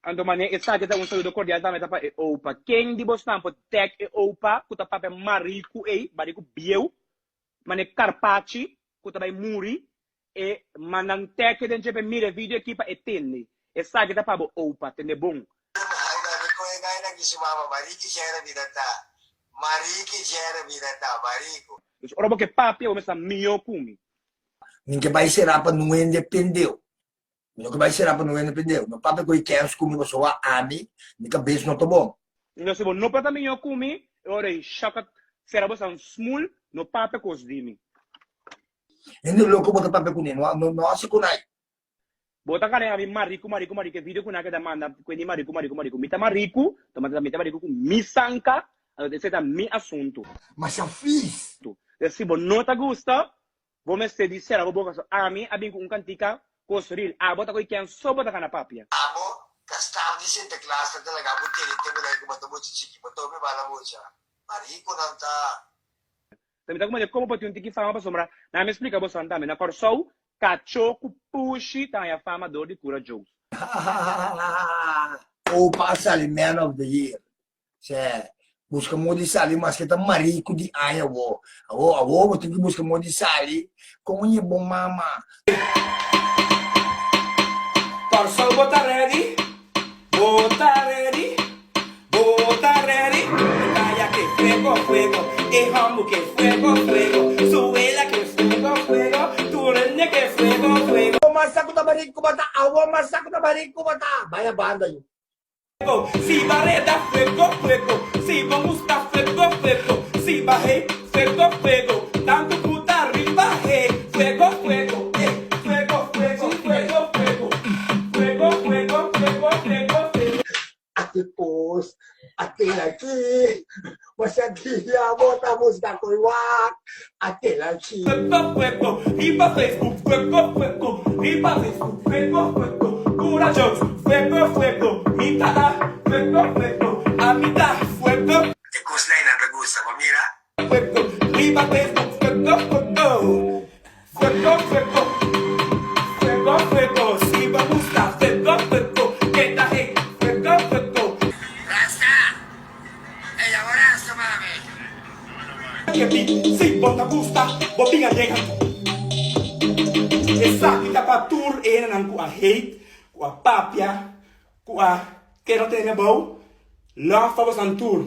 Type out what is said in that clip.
Ando mane esa kita un saludo cordial também para Opa. Quem de Bostampo tech Opa, kuta pape marico barico bieu, mane carpacci, kuta bai muri e manang tech den jepe mire video equipa e tenni. Esa kita pa Opa, tende bom. Dus ora que papi o mesa mio kumi. Ninguém vai ser apa não independeu. Nunca vai ser apa não independeu. No papi coi quer comigo só a ami, nica beijo não tá bom. No se no pata mio kumi, ora shaka será bosa um small no papi cos dimi. Ende louco bota papi com não acho que nai. Bota cara a marico que video kuna que demanda, quindi marico. Mita marico, mita marico com misanka, esse é mi assunto. Mas eu fiz. Se você não te gusta, vamos te dizer, a mim, a mim com cantica, construir, a bota com quem só bota na papia. Amo, castavo di sente classe della gabo te me come to mucho chiqui, boto me bala mucha. Marico não tá. Também tá como pode um tiki fama para sombra. Na me explica você andar, na corsou, cachoco, puxi, tá a fama dor de cura jokes. Ou passa ali man of the year. Cê busca mo di sali mas kita marico di aya wo. Awo tem que buscar mo di sali com o bom mama. Torso bota ready. Calla que fuego. E jambo que fuego. Suela que fuego. Turene que fuego. Masak da marico bata. Awo masak da marico bata. Baya banda yun. Si barreda fuego. Si vamos a fuego. Si bajé fuego. Tanto puta arriba fuego. Fuego. Depois, aquele aqui, você queria botar a música com o ar, aquele aqui. Fuego. Riba Facebook. Fuego. Cura jokes. Fuego. Mita fuego. Amita fuego. Te gusta y no te gusta, mira. Fuego. Riba Facebook. Fuego. Si vamos a fuego. Queda fuego. Rasta. Ella borracho, mami. Si vos te gusta, vos pinga llega. Esa kita pa tour ena nang ku a hate, ku a papia, ku a que não tem bom. Lá fomos an tour.